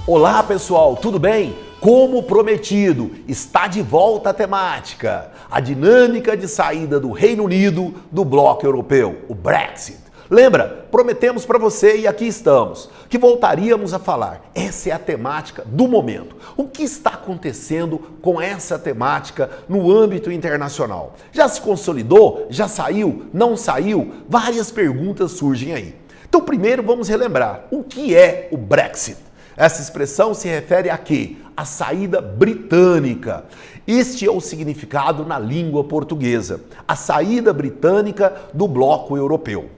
Olá pessoal, tudo bem? Como prometido, está de volta a temática, a dinâmica de saída do Reino Unido do bloco europeu, o Brexit. Lembra? Prometemos para você e aqui estamos, que voltaríamos a falar. Essa é a temática do momento. O que está acontecendo com essa temática no âmbito internacional? Já se consolidou? Já saiu? Não saiu? Várias perguntas surgem aí. Então primeiro vamos relembrar, o que é o Brexit? Essa expressão se refere a quê? A saída britânica. Este é o significado na língua portuguesa. A saída britânica do bloco europeu.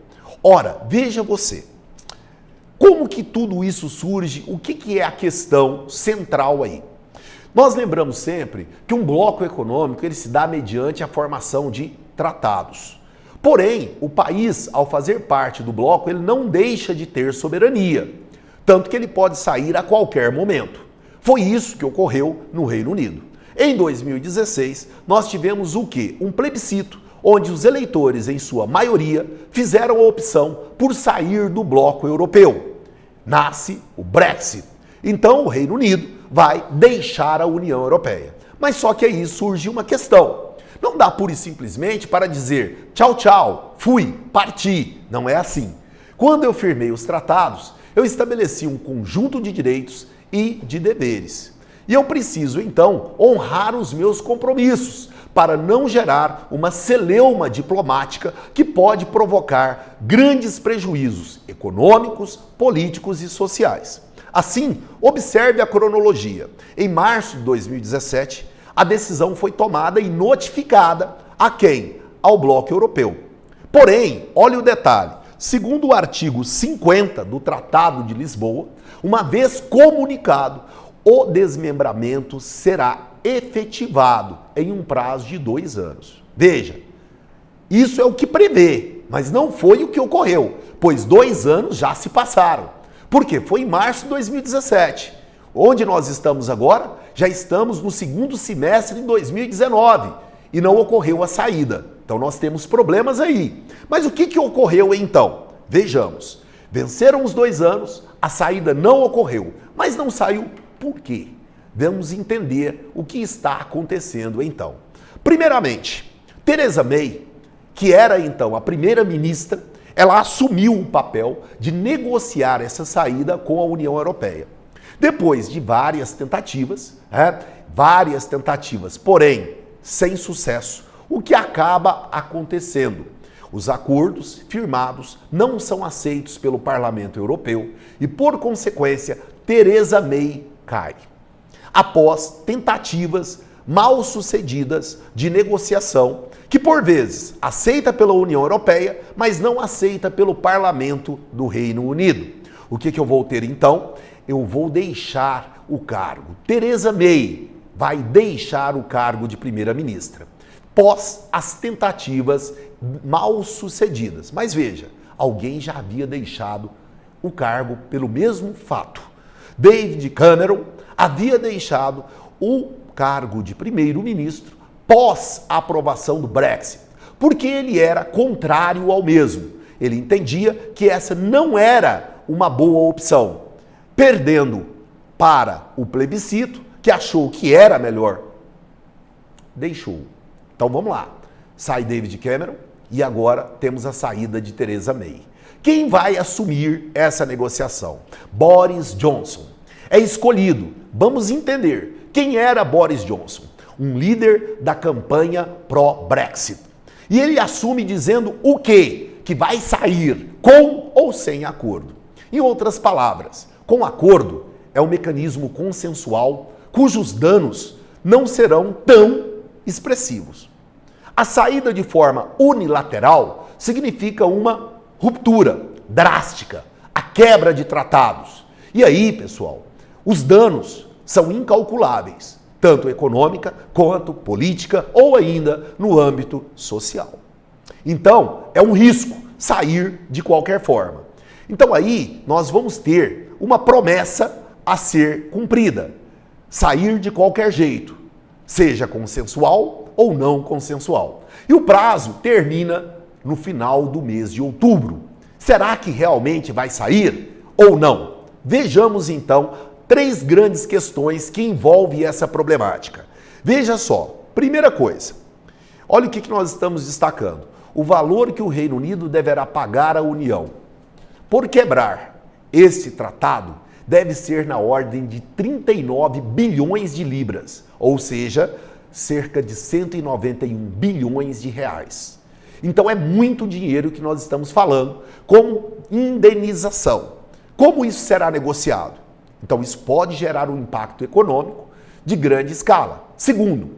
Ora, veja você, como que tudo isso surge? O que é a questão central aí? Nós lembramos sempre que um bloco econômico ele se dá mediante a formação de tratados. Porém, o país, ao fazer parte do bloco, ele não deixa de ter soberania. Tanto que ele pode sair a qualquer momento. Foi isso que ocorreu no Reino Unido. Em 2016, nós tivemos o quê? Um plebiscito, onde os eleitores, em sua maioria, fizeram a opção por sair do bloco europeu. Nasce o Brexit. Então, o Reino Unido vai deixar a União Europeia. Mas só que aí surge uma questão. Não dá pura e simplesmente para dizer tchau, tchau, fui, parti. Não é assim. Quando eu firmei os tratados, eu estabeleci um conjunto de direitos e de deveres. E eu preciso, então, honrar os meus compromissos para não gerar uma celeuma diplomática que pode provocar grandes prejuízos econômicos, políticos e sociais. Assim, observe a cronologia. Em março de 2017, a decisão foi tomada e notificada a quem? Ao bloco europeu. Porém, olha o detalhe. Segundo o artigo 50 do Tratado de Lisboa, uma vez comunicado, o desmembramento será efetivado em um prazo de 2 anos. Veja, isso é o que prevê, mas não foi o que ocorreu, pois 2 anos já se passaram. Por quê? Foi em março de 2017. Onde nós estamos agora? Já estamos no segundo semestre de 2019 e não ocorreu a saída. Então nós temos problemas aí. Mas o que ocorreu então? Vejamos. Venceram os 2 anos, a saída não ocorreu. Mas não saiu por quê? Vamos entender o que está acontecendo então. Primeiramente, Theresa May, que era então a primeira-ministra, ela assumiu o papel de negociar essa saída com a União Europeia. Depois de várias tentativas, porém sem sucesso, o que acaba acontecendo? Os acordos firmados não são aceitos pelo Parlamento Europeu e, por consequência, Theresa May cai. Após tentativas mal sucedidas de negociação, que por vezes aceita pela União Europeia, mas não aceita pelo Parlamento do Reino Unido. O que eu vou ter então? Eu vou deixar o cargo. Theresa May vai deixar o cargo de primeira-ministra, pós as tentativas mal sucedidas. Mas veja, alguém já havia deixado o cargo pelo mesmo fato. David Cameron havia deixado o cargo de primeiro-ministro pós a aprovação do Brexit, porque ele era contrário ao mesmo. Ele entendia que essa não era uma boa opção, perdendo para o plebiscito, que achou que era melhor, deixou. Então vamos lá. Sai David Cameron e agora temos a saída de Theresa May. Quem vai assumir essa negociação? Boris Johnson. É escolhido. Vamos entender. Quem era Boris Johnson? Um líder da campanha pró-Brexit. E ele assume dizendo o quê? Que vai sair com ou sem acordo. Em outras palavras, com acordo é um mecanismo consensual cujos danos não serão tão expressivos. A saída de forma unilateral significa uma ruptura drástica, a quebra de tratados. E aí, pessoal, os danos são incalculáveis, tanto econômica quanto política ou ainda no âmbito social. Então, é um risco sair de qualquer forma. Então aí nós vamos ter uma promessa a ser cumprida. Sair de qualquer jeito, seja consensual ou não consensual. E o prazo termina no final do mês de outubro. Será que realmente vai sair ou não? Vejamos então três grandes questões que envolvem essa problemática. Veja só, primeira coisa, olha o que nós estamos destacando. O valor que o Reino Unido deverá pagar à União. Por quebrar esse tratado, deve ser na ordem de 39 bilhões de libras, ou seja, cerca de 191 bilhões de reais. Então é muito dinheiro que nós estamos falando como indenização. Como isso será negociado? Então isso pode gerar um impacto econômico de grande escala. Segundo,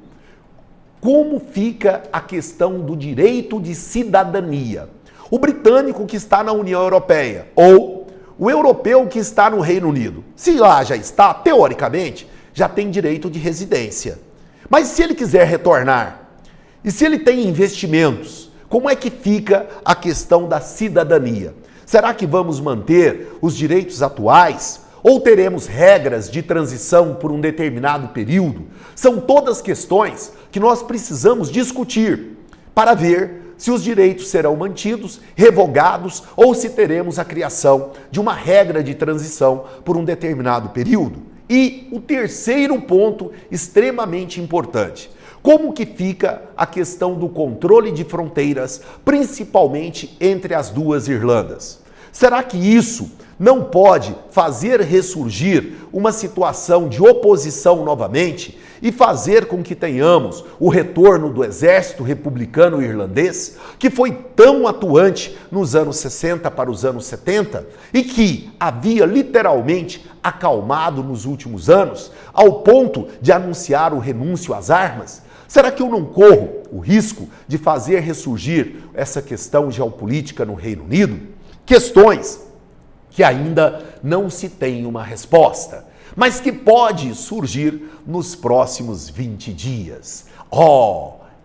como fica a questão do direito de cidadania? O britânico que está na União Europeia ou o europeu que está no Reino Unido, se lá já está, teoricamente, já tem direito de residência. Mas se ele quiser retornar, e se ele tem investimentos, como é que fica a questão da cidadania? Será que vamos manter os direitos atuais? Ou teremos regras de transição por um determinado período? São todas questões que nós precisamos discutir para ver se os direitos serão mantidos, revogados ou se teremos a criação de uma regra de transição por um determinado período. E o terceiro ponto extremamente importante, como que fica a questão do controle de fronteiras, principalmente entre as duas Irlandas? Será que isso não pode fazer ressurgir uma situação de oposição novamente e fazer com que tenhamos o retorno do exército republicano irlandês, que foi tão atuante nos anos 60 para os anos 70 e que havia literalmente acalmado nos últimos anos, ao ponto de anunciar o renúncio às armas? Será que eu não corro o risco de fazer ressurgir essa questão geopolítica no Reino Unido? Questões que ainda não se tem uma resposta, mas que pode surgir nos próximos 20 dias.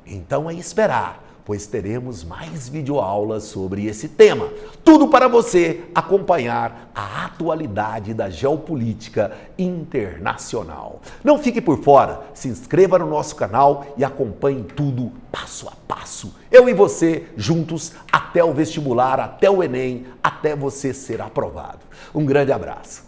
Então é esperar, pois teremos mais videoaulas sobre esse tema. Tudo para você acompanhar a atualidade da geopolítica internacional. Não fique por fora, se inscreva no nosso canal e acompanhe tudo passo a passo. Eu e você juntos até o vestibular, até o Enem, até você ser aprovado. Um grande abraço.